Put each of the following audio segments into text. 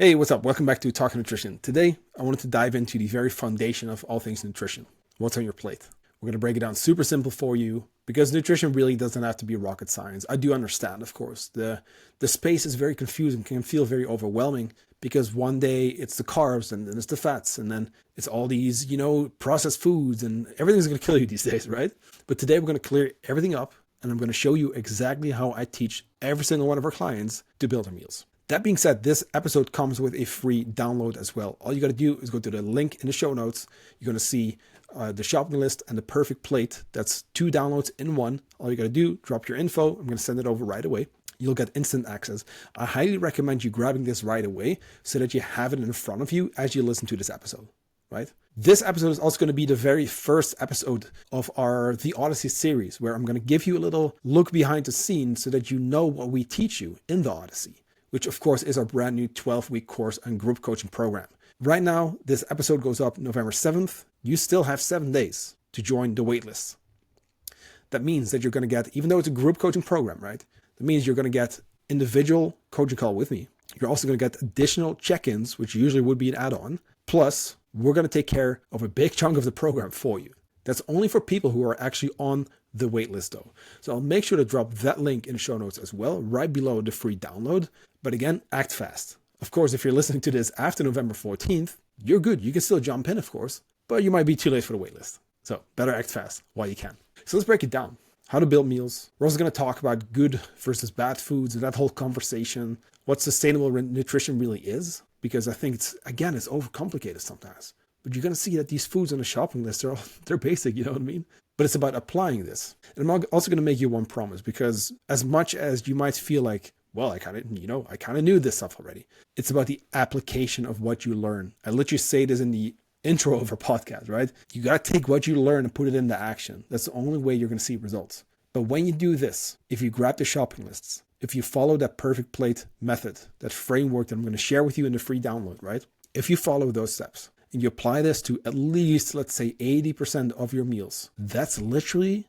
Hey, what's up? Welcome back to Talking Nutrition. Today, I wanted to dive into the very foundation of all things nutrition. What's on your plate? We're going to break it down super simple for you because nutrition really doesn't have to be rocket science. I do understand, of course. The space is very confusing, can feel very overwhelming because one day it's the carbs and then it's the fats and then it's all these, processed foods and everything's going to kill you these days, right? But today we're going to clear everything up and I'm going to show you exactly how I teach every single one of our clients to build their meals. That being said, this episode comes with a free download as well. All you got to do is go to the link in the show notes. You're going to see the shopping list and the perfect plate. That's 2 downloads in one. All you got to do, drop your info. I'm going to send it over right away. You'll get instant access. I highly recommend you grabbing this right away so that you have it in front of you as you listen to this episode, right? This episode is also going to be the very first episode of the Odyssey series, where I'm going to give you a little look behind the scenes so that you know what we teach you in the Odyssey, which of course is our brand new 12-week course and group coaching program. Right now, this episode goes up November 7th. You still have 7 days to join the waitlist. That means that you're going to get, even though it's a group coaching program, right? That means you're going to get individual coaching call with me. You're also going to get additional check-ins, which usually would be an add-on. Plus, we're going to take care of a big chunk of the program for you. That's only for people who are actually on the waitlist though. So I'll make sure to drop that link in the show notes as well, right below the free download. But again, act fast. Of course, if you're listening to this after November 14th, you're good. You can still jump in, of course, but you might be too late for the waitlist. So better act fast while you can. So let's break it down. How to build meals. We're also going to talk about good versus bad foods and that whole conversation, what sustainable nutrition really is, because I think it's overcomplicated sometimes. But you're going to see that these foods on the shopping list, they're basic, you know what I mean? But it's about applying this. And I'm also going to make you one promise, because as much as you might feel like, well, I kind of knew this stuff already. It's about the application of what you learn. I literally say this in the intro of our podcast, right? You got to take what you learn and put it into action. That's the only way you're going to see results. But when you do this, if you grab the shopping lists, if you follow that perfect plate method, that framework that I'm going to share with you in the free download, right? If you follow those steps and you apply this to at least, let's say 80% of your meals, that's literally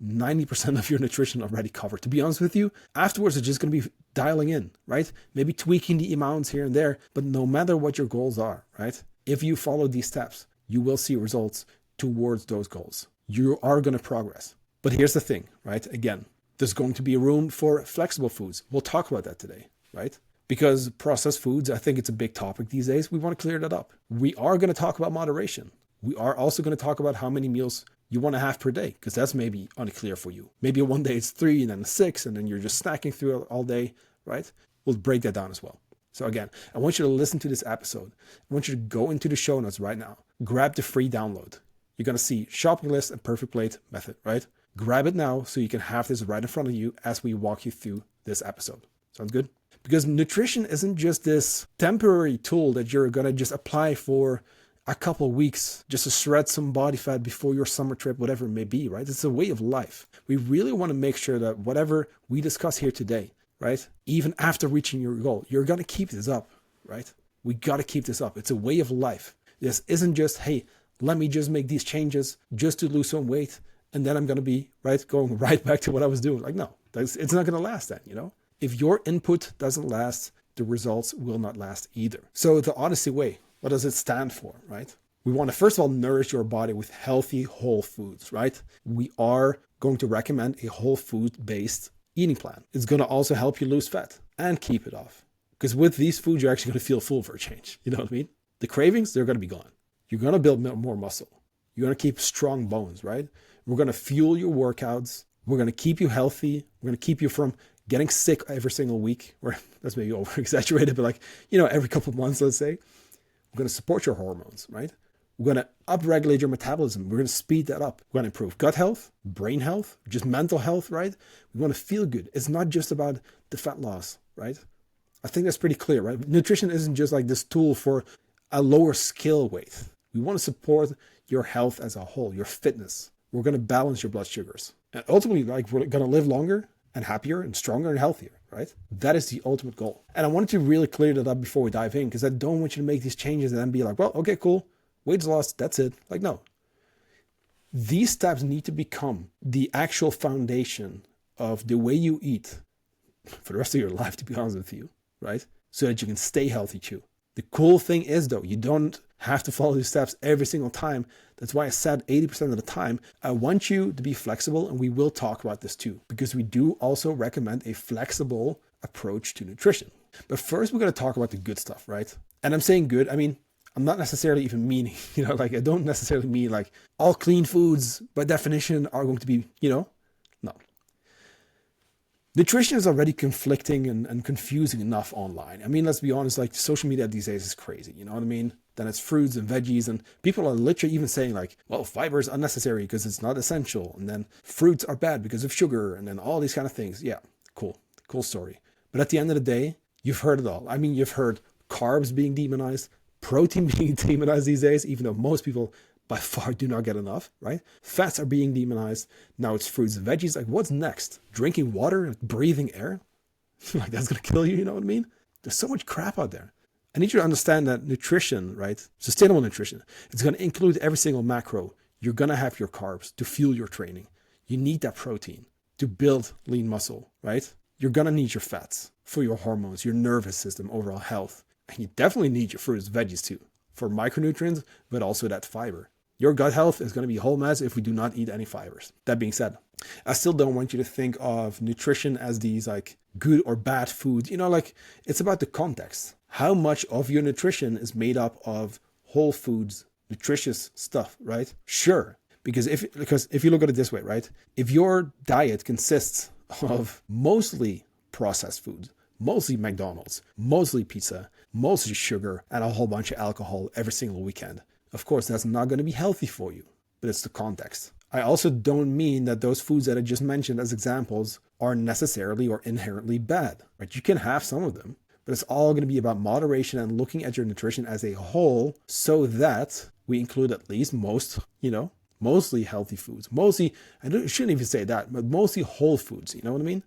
90% of your nutrition already covered. To be honest with you, afterwards, it's just going to be dialing in, right? Maybe tweaking the amounts here and there, but no matter what your goals are, right? If you follow these steps, you will see results towards those goals. You are going to progress. But here's the thing, right? Again, there's going to be room for flexible foods. We'll talk about that today, right? Because processed foods, I think it's a big topic these days. We want to clear that up. We are going to talk about moderation. We are also going to talk about how many meals you want to have per day, because that's maybe unclear for you. Maybe one day it's 3 and then 6, and then you're just snacking through it all day, right? We'll break that down as well. So again, I want you to listen to this episode. I want you to go into the show notes right now. Grab the free download. You're going to see shopping list and perfect plate method, right? Grab it now so you can have this right in front of you as we walk you through this episode. Sounds good? Because nutrition isn't just this temporary tool that you're going to just apply for a couple of weeks just to shred some body fat before your summer trip, whatever it may be, right? It's a way of life. We really want to make sure that whatever we discuss here today, right? Even after reaching your goal, you're going to keep this up, right? We got to keep this up. It's a way of life. This isn't just, hey, let me just make these changes just to lose some weight, and then I'm going to be, right, going right back to what I was doing. Like, no, it's not going to last then, you know? If your input doesn't last, the results will not last either. So the Odyssey Way, what does it stand for, right? We want to, first of all, nourish your body with healthy whole foods, right? We are going to recommend a whole food-based eating plan. It's going to also help you lose fat and keep it off. Because with these foods, you're actually going to feel full for a change. You know what I mean? The cravings, they're going to be gone. You're going to build more muscle. You're going to keep strong bones, right? We're going to fuel your workouts. We're going to keep you healthy. We're going to keep you from getting sick every single week, or that's maybe over exaggerated, but like, every couple of months, let's say. We're going to support your hormones, right? We're going to upregulate your metabolism. We're going to speed that up. We're going to improve gut health, brain health, just mental health, right? We want to feel good. It's not just about the fat loss, right? I think that's pretty clear, right? Nutrition isn't just like this tool for a lower scale weight. We want to support your health as a whole, your fitness. We're going to balance your blood sugars. And ultimately, like, we're going to live longer and happier and stronger and healthier, right? That is the ultimate goal. And I wanted to really clear that up before we dive in, because I don't want you to make these changes and then be like, well, okay, cool. Weight's lost. That's it. Like, no. These steps need to become the actual foundation of the way you eat for the rest of your life, to be honest with you, right? So that you can stay healthy too. The cool thing is though, you don't have to follow these steps every single time. That's why I said 80% of the time, I want you to be flexible, and we will talk about this too, because we do also recommend a flexible approach to nutrition. But first we're going to talk about the good stuff, right? And I'm saying good, I mean, I'm not necessarily even meaning, like I don't necessarily mean like all clean foods by definition are going to be, no. Nutrition is already conflicting and confusing enough online. I mean, let's be honest, like social media these days is crazy, you know what I mean? Then it's fruits and veggies, and people are literally even saying like, well, fiber is unnecessary because it's not essential. And then fruits are bad because of sugar, and then all these kind of things. Yeah, cool story. But at the end of the day, you've heard it all. I mean, you've heard carbs being demonized, protein being demonized these days, even though most people by far do not get enough, right? Fats are being demonized. Now it's fruits and veggies. Like, what's next? Drinking water and breathing air? Like, that's going to kill you, you know what I mean? There's so much crap out there. I need you to understand that nutrition, right? Sustainable nutrition, it's going to include every single macro. You're going to have your carbs to fuel your training. You need that protein to build lean muscle, right? You're going to need your fats for your hormones, your nervous system, overall health. And you definitely need your fruits and veggies too, for micronutrients, but also that fiber. Your gut health is going to be a whole mess if we do not eat any fibers. That being said, I still don't want you to think of nutrition as these like good or bad foods. Like it's about the context. How much of your nutrition is made up of whole foods, nutritious stuff, right? Sure. Because if you look at it this way, right? If your diet consists of mostly processed foods, mostly McDonald's, mostly pizza, mostly sugar, and a whole bunch of alcohol every single weekend, of course, that's not going to be healthy for you, but it's the context. I also don't mean that those foods that I just mentioned as examples are necessarily or inherently bad, right? You can have some of them, but it's all going to be about moderation and looking at your nutrition as a whole so that we include at least mostly healthy foods. Mostly, I shouldn't even say that, but mostly whole foods, you know what I mean?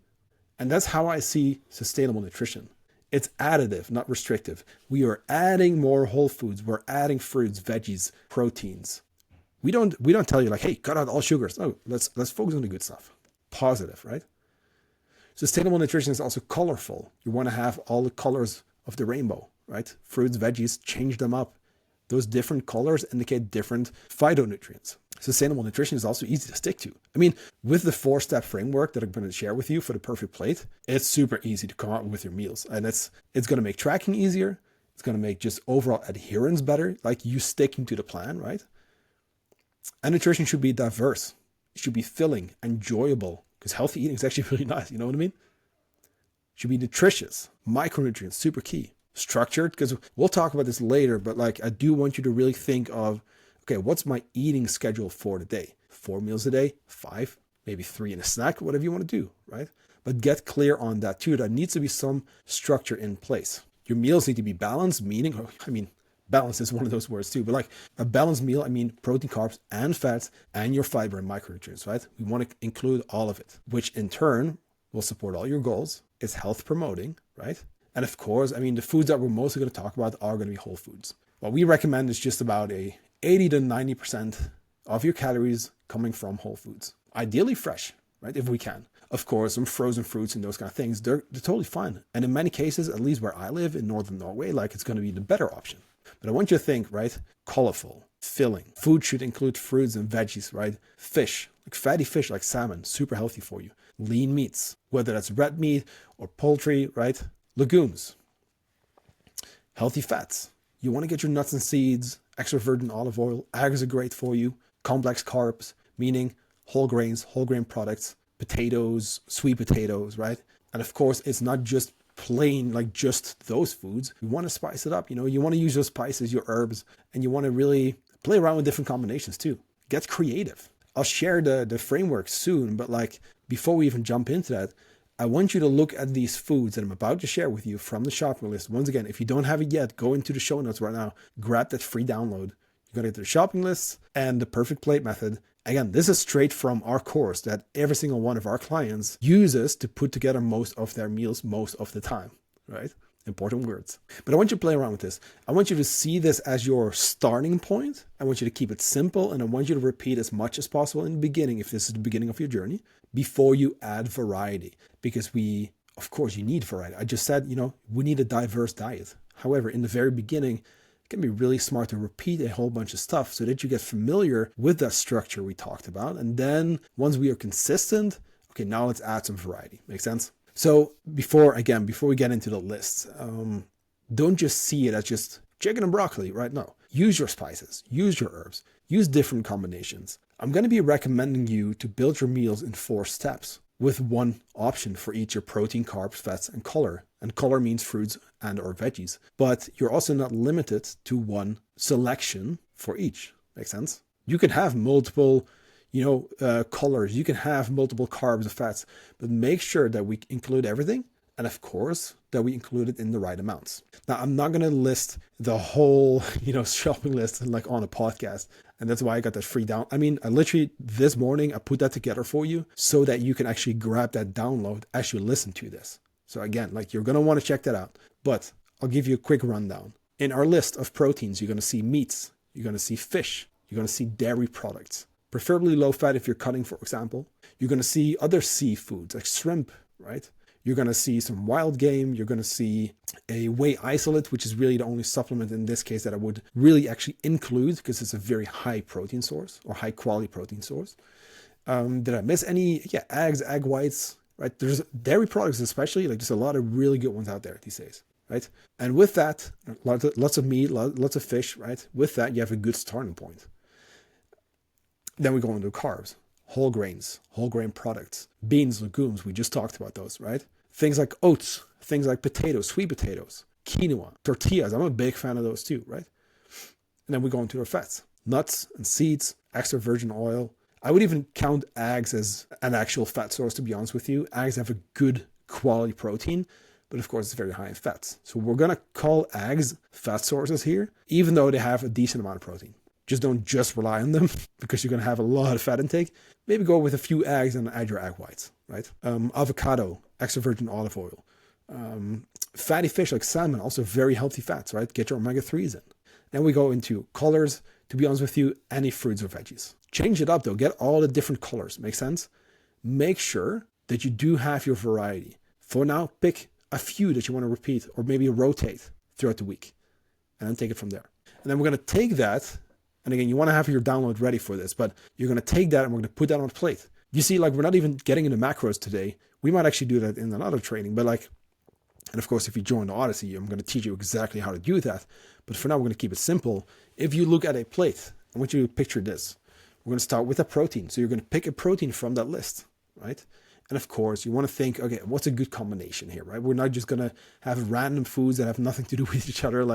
And that's how I see sustainable nutrition. It's additive, not restrictive. We are adding more whole foods. We're adding fruits, veggies, proteins. We don't tell you like, hey, cut out all sugars. No, let's focus on the good stuff. Positive, right? Sustainable nutrition is also colorful. You want to have all the colors of the rainbow, right? Fruits, veggies, change them up. Those different colors indicate different phytonutrients. Sustainable nutrition is also easy to stick to. I mean, with the 4-step framework that I'm going to share with you for the perfect plate, it's super easy to come out with your meals. And it's going to make tracking easier. It's going to make just overall adherence better, like you sticking to the plan, right? And nutrition should be diverse. It should be filling, enjoyable, because healthy eating is actually really nice. You know what I mean? It should be nutritious, micronutrients, super key. Structured, because we'll talk about this later, but like I do want you to really think of, okay, what's my eating schedule for the day? 4 meals a day, 5, maybe 3 and a snack, whatever you want to do, right? But get clear on that too. There needs to be some structure in place. Your meals need to be balanced, meaning, balance is one of those words too, but like a balanced meal, protein, carbs, and fats, and your fiber and micronutrients, right? We want to include all of it, which in turn will support all your goals. It's health promoting, right? And of course, the foods that we're mostly going to talk about are going to be whole foods. What we recommend is just about a 80 to 90% of your calories coming from whole foods. Ideally fresh, right? If we can. Of course, some frozen fruits and those kind of things, they're totally fine. And in many cases, at least where I live in northern Norway, like it's going to be the better option. But I want you to think, right? Colorful, filling. Food should include fruits and veggies, right? Fish, like fatty fish like salmon, super healthy for you. Lean meats, whether that's red meat or poultry, right? Legumes. Healthy fats. You want to get your nuts and seeds, extra virgin olive oil. Eggs are great for you. Complex carbs, meaning whole grains, whole grain products, potatoes, sweet potatoes, right? And of course, it's not just plain, like just those foods. You want to spice it up. You want to use your spices, your herbs, and you want to really play around with different combinations too. Get creative. I'll share the framework soon, but like before we even jump into that, I want you to look at these foods that I'm about to share with you from the shopping list. Once again, if you don't have it yet, go into the show notes right now, grab that free download. You're going to get the shopping list and the perfect plate method. Again, this is straight from our course that every single one of our clients uses to put together most of their meals most of the time, right? Important words. But I want you to play around with this. I want you to see this as your starting point. I want you to keep it simple, and I want you to repeat as much as possible in the beginning, if this is the beginning of your journey, before you add variety. Because of course, you need variety. I just said, we need a diverse diet. However, in the very beginning, it can be really smart to repeat a whole bunch of stuff so that you get familiar with that structure we talked about. And then once we are consistent, okay, now let's add some variety. Make sense? So before we get into the list, don't just see it as just chicken and broccoli, right? No, use your spices, use your herbs, use different combinations. I'm going to be recommending you to build your meals in 4 steps with one option for each: your protein, carbs, fats, and color. And color means fruits and or veggies. But you're also not limited to one selection for each. Make sense? You can have multiple, colors. You can have multiple carbs or fats, but make sure that we include everything. And of course, that we include it in the right amounts. Now, I'm not going to list the whole, shopping list like on a podcast. And that's why I got that free down. I mean, I literally this morning, I put that together for you so that you can actually grab that download as you listen to this. So again, you're going to want to check that out, but I'll give you a quick rundown. In our list of proteins, you're going to see meats, you're going to see fish, you're going to see dairy products, preferably low fat if you're cutting, for example. You're going to see other seafoods like shrimp, right? You're going to see some wild game. You're going to see a whey isolate, which is really the only supplement in this case that I would really actually include because it's a very high protein source or high quality protein source. Did I miss any? Yeah, eggs, egg whites, right? There's dairy products especially, there's a lot of really good ones out there these days, right? And with that, lots of meat, lots of fish, right? With that, you have a good starting point. Then we go into carbs. Whole grains, whole grain products, beans, legumes, we just talked about those, right? Things like oats, things like potatoes, sweet potatoes, quinoa, tortillas. I'm a big fan of those too, right? And then we go into our fats, nuts and seeds, extra virgin oil. I would even count eggs as an actual fat source, to be honest with you. Eggs have a good quality protein, but of course it's very high in fats. So we're going to call eggs fat sources here, even though they have a decent amount of protein. Just don't just rely on them because you're going to have a lot of fat intake. Maybe go with a few eggs and add your egg whites, right? Avocado, extra virgin olive oil. Fatty fish like salmon, also very healthy fats, right? Get your omega-3s in. Then we go into colors. To be honest with you, any fruits or veggies. Change it up though. Get all the different colors. Make sense? Make sure that you do have your variety. For now, pick a few that you want to repeat or maybe rotate throughout the week and then take it from there. And then we're going to take that. And again, you want to have your download ready for this, but you're going to take that and we're going to put that on a plate. You see, we're not even getting into macros today. We might actually do that in another training, but and of course, if you join the Odyssey, I'm going to teach you exactly how to do that. But for now, we're going to keep it simple. If you look at a plate, I want you to picture this. We're going to start with a protein. So you're going to pick a protein from that list, right? And of course, you want to think, okay, what's a good combination here, right? We're not just going to have random foods that have nothing to do with each other.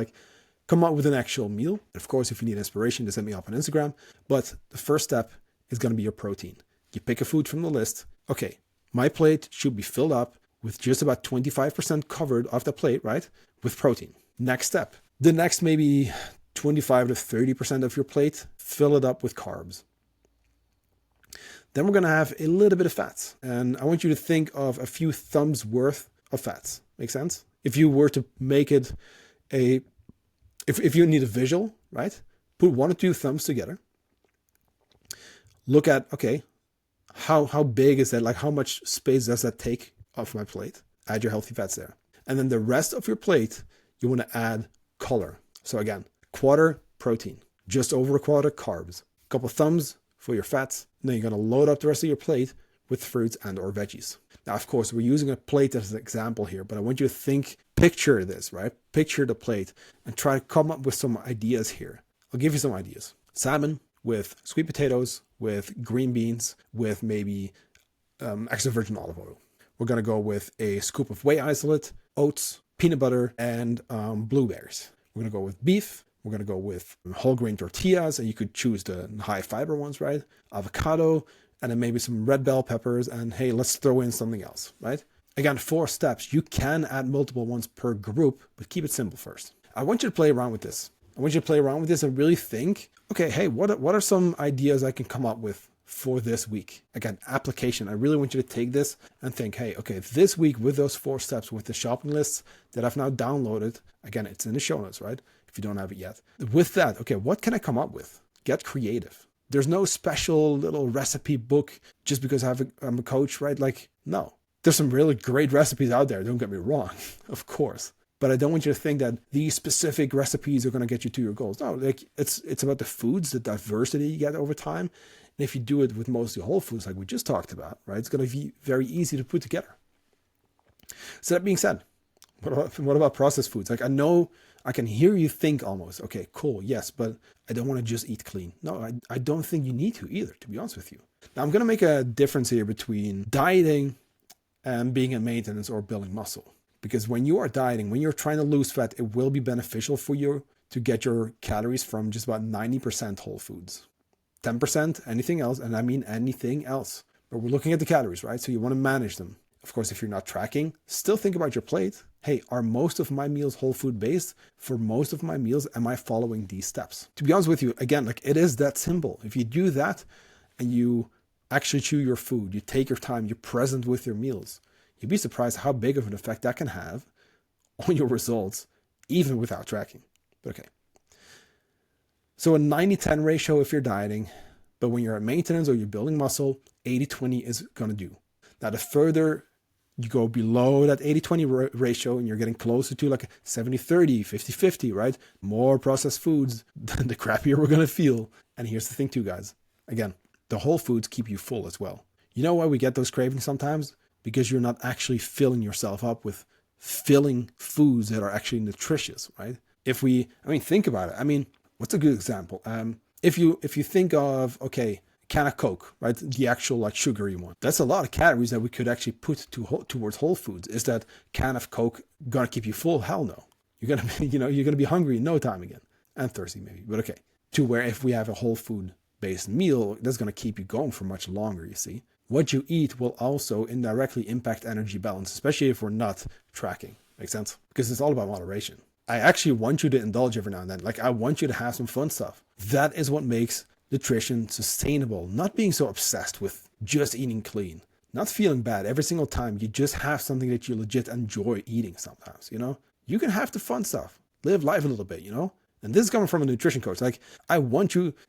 Come up with an actual meal. And of course, if you need inspiration, just hit me up on Instagram. But the first step is going to be your protein. You pick a food from the list. Okay, my plate should be filled up with just about 25% covered off the plate, right? With protein. Next step. The next maybe 25 to 30% of your plate, fill it up with carbs. Then we're going to have a little bit of fats. And I want you to think of a few thumbs worth of fats. Make sense? If you were to make it if you need a visual, right? Put 1 or 2 thumbs together. Look at, okay, how big is that? How much space does that take off my plate? Add your healthy fats there. And then the rest of your plate, you want to add color. So again, quarter protein, just over a quarter carbs, a couple thumbs for your fats. And then you're going to load up the rest of your plate with fruits and or veggies. Now, of course, we're using a plate as an example here, but I want you to picture this, right? Picture the plate and try to come up with some ideas here. I'll give you some ideas. Salmon with sweet potatoes, with green beans, with maybe extra virgin olive oil. We're going to go with a scoop of whey isolate, oats, peanut butter, and blueberries. We're going to go with beef. We're going to go with whole grain tortillas, and you could choose the high fiber ones, right? Avocado, and then maybe some red bell peppers, and hey, let's throw in something else, right? Again, 4 steps. You can add multiple ones per group, but keep it simple first. I want you to play around with this. And really think, okay, hey, what are some ideas I can come up with for this week? Again, application. I really want you to take this and think, hey, okay, this week with those 4 steps, with the shopping lists that I've now downloaded, again, it's in the show notes, right? If you don't have it yet. With that, okay, what can I come up with? Get creative. There's no special little recipe book just because I'm a coach, right? No. There's some really great recipes out there, don't get me wrong, of course. But I don't want you to think that these specific recipes are going to get you to your goals. No, like it's about the foods, the diversity you get over time. And if you do it with mostly whole foods, like we just talked about, right, it's going to be very easy to put together. So that being said, what about processed foods? Like, I know I can hear you think almost, okay, cool, yes, but I don't want to just eat clean. No, I don't think you need to either, to be honest with you. Now, I'm going to make a difference here between dieting and being in maintenance or building muscle. Because when you are dieting, when you're trying to lose fat, it will be beneficial for you to get your calories from just about 90% whole foods. 10% anything else, and I mean anything else. But we're looking at the calories, right? So you want to manage them. Of course, if you're not tracking, still think about your plate. Hey, are most of my meals whole food based? For most of my meals, am I following these steps? To be honest with you, again, like it is that simple. If you do that and you actually chew your food, you take your time, you're present with your meals, you'd be surprised how big of an effect that can have on your results, even without tracking. But okay. So a 90-10 ratio if you're dieting, but when you're at maintenance or you're building muscle, 80-20 is going to do. Now, the further you go below that 80-20 ratio and you're getting closer to like 70-30, 50-50, right? More processed foods, the crappier we're going to feel. And here's the thing too, guys. Again, the whole foods keep you full as well. You know why we get those cravings sometimes? Because you're not actually filling yourself up with filling foods that are actually nutritious, right? Think about it. What's a good example? If you think of, okay, can of Coke, right? The actual like sugary one. That's a lot of calories that we could actually put towards whole foods. Is that can of Coke gonna keep you full? Hell no. You're gonna be hungry in no time again. And thirsty maybe, but okay. To where if we have a whole food based meal, that's gonna keep you going for much longer, you see. What you eat will also indirectly impact energy balance, especially if we're not tracking. Make sense? Because it's all about moderation. I actually want you to indulge every now and then. Like, I want you to have some fun stuff. That is what makes nutrition sustainable. Not being so obsessed with just eating clean. Not feeling bad every single time you just have something that you legit enjoy eating sometimes, you know? You can have the fun stuff. Live life a little bit, you know? And this is coming from a nutrition coach. Like,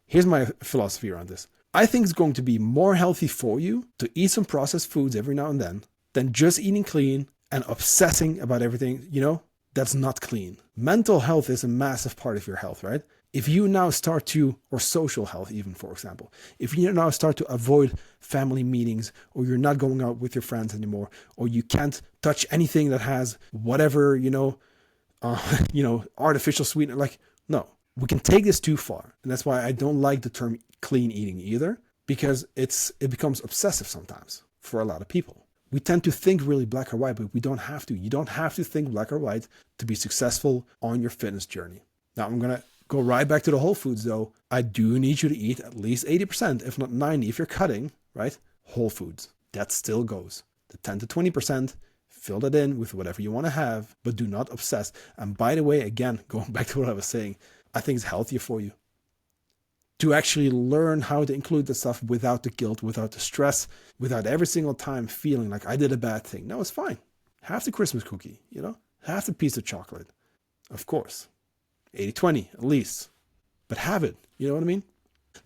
here's my philosophy around this. I think it's going to be more healthy for you to eat some processed foods every now and then than just eating clean and obsessing about everything, you know? That's not clean. Mental health is a massive part of your health, right? If you now start to, or social health even, for example, if you now start to avoid family meetings, or you're not going out with your friends anymore, or you can't touch anything that has whatever, artificial sweetener, like, no, we can take this too far. And that's why I don't like the term clean eating either, because it becomes obsessive sometimes for a lot of people. We tend to think really black or white, but we don't have to. You don't have to think black or white to be successful on your fitness journey. Now, I'm going to go right back to the whole foods, though. I do need you to eat at least 80%, if not 90%, if you're cutting, right? Whole foods. That still goes. The 10 to 20%, fill that in with whatever you want to have, but do not obsess. And by the way, again, going back to what I was saying, I think it's healthier for you to actually learn how to include the stuff without the guilt, without the stress, without every single time feeling like I did a bad thing. No, it's fine. Have the Christmas cookie, have the piece of chocolate. Of course. 80-20 at least. But have it. You know what I mean?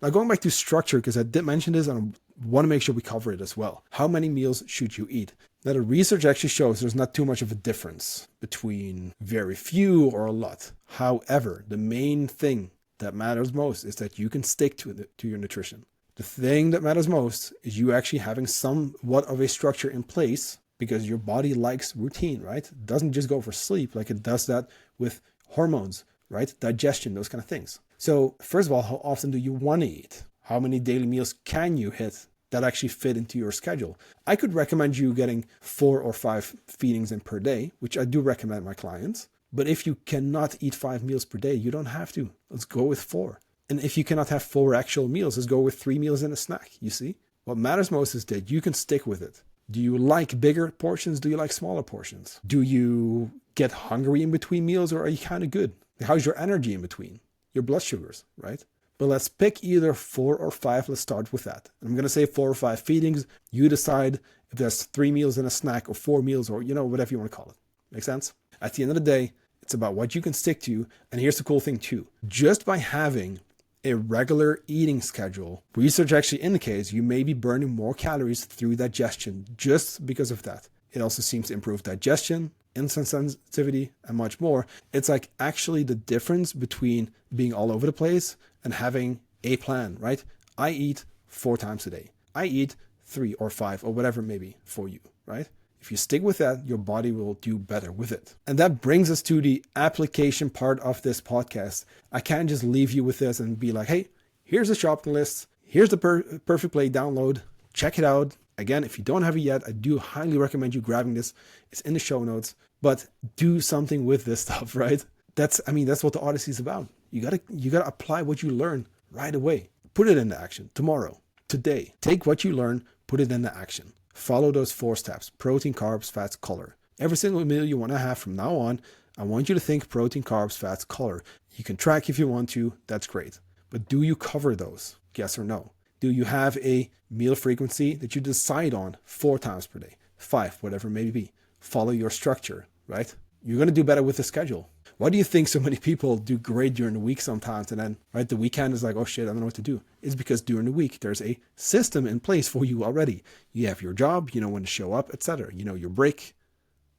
Now going back to structure, because I did mention this and I want to make sure we cover it as well. How many meals should you eat? Now the research actually shows there's not too much of a difference between very few or a lot. However, the main thing that matters most is that you can stick to your nutrition. The thing that matters most is you actually having somewhat of a structure in place, because your body likes routine, right? It doesn't just go for sleep like it does that with hormones, right? Digestion, those kind of things. So first of all, how often do you want to eat? How many daily meals can you hit that actually fit into your schedule? I could recommend you getting 4 or 5 feedings in per day, which I do recommend my clients. But if you cannot eat 5 meals per day, you don't have to. Let's go with 4. And if you cannot have 4 actual meals, let's go with 3 meals and a snack. You see? What matters most is that you can stick with it. Do you like bigger portions? Do you like smaller portions? Do you get hungry in between meals, or are you kind of good? How's your energy in between? Your blood sugars, right? But let's pick either 4 or 5. Let's start with that. And I'm going to say 4 or 5 feedings. You decide if there's 3 meals and a snack, or 4 meals, or whatever you want to call it. Make sense? At the end of the day, it's about what you can stick to. And here's the cool thing too. Just by having a regular eating schedule, research actually indicates you may be burning more calories through digestion just because of that. It also seems to improve digestion, insulin sensitivity, and much more. It's like actually the difference between being all over the place and having a plan, right? I eat 4 times a day. I eat 3 or 5 or whatever it may be for you, right? If you stick with that, your body will do better with it. And that brings us to the application part of this podcast. I can't just leave you with this and be like, hey, here's the shopping list. Here's the Perfect Play download. Check it out. Again, if you don't have it yet, I do highly recommend you grabbing this. It's in the show notes. But do something with this stuff, right? That's what the Odyssey is about. You gotta apply what you learn right away. Put it into action tomorrow, today. Take what you learn, put it into action. Follow those 4 steps: protein, carbs, fats, color. Every single meal you want to have from now on, I want you to think protein, carbs, fats, color. You can track if you want to, that's great. But do you cover those? Yes or no? Do you have a meal frequency that you decide on 4 times per day, 5, whatever it may be? Follow your structure, right? You're going to do better with the schedule. Why do you think so many people do great during the week sometimes, and then right the weekend is like, oh shit, I don't know what to do? It's because during the week there's a system in place for you already. You have your job, you know when to show up, etc. You know your break,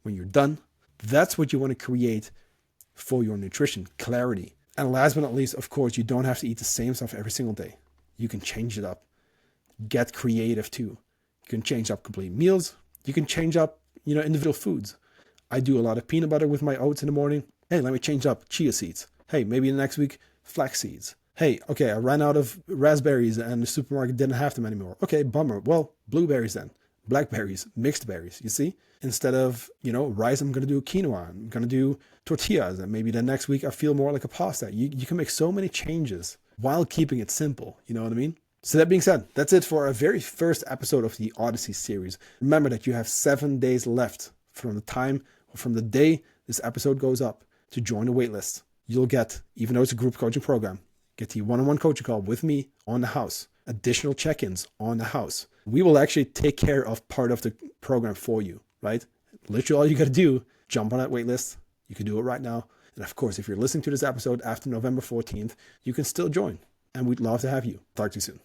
when you're done. That's what you want to create for your nutrition, clarity. And last but not least, of course, you don't have to eat the same stuff every single day. You can change it up. Get creative too. You can change up complete meals. You can change up, individual foods. I do a lot of peanut butter with my oats in the morning. Hey, let me change up chia seeds. Hey, maybe the next week, flax seeds. Hey, okay, I ran out of raspberries and the supermarket didn't have them anymore. Okay, bummer. Well, blueberries then. Blackberries, mixed berries, you see? Instead of, rice, I'm going to do quinoa. I'm going to do tortillas. And maybe the next week I feel more like a pasta. You can make so many changes while keeping it simple. You know what I mean? So that being said, that's it for our very first episode of the Odyssey series. Remember that you have 7 days left from the day this episode goes up to join the waitlist. You'll get, even though it's a group coaching program, get the one-on-one coaching call with me on the house, additional check-ins on the house. We will actually take care of part of the program for you, right? Literally all you got to do, jump on that waitlist. You can do it right now. And of course, if you're listening to this episode after November 14th, you can still join. And we'd love to have you. Talk to you soon.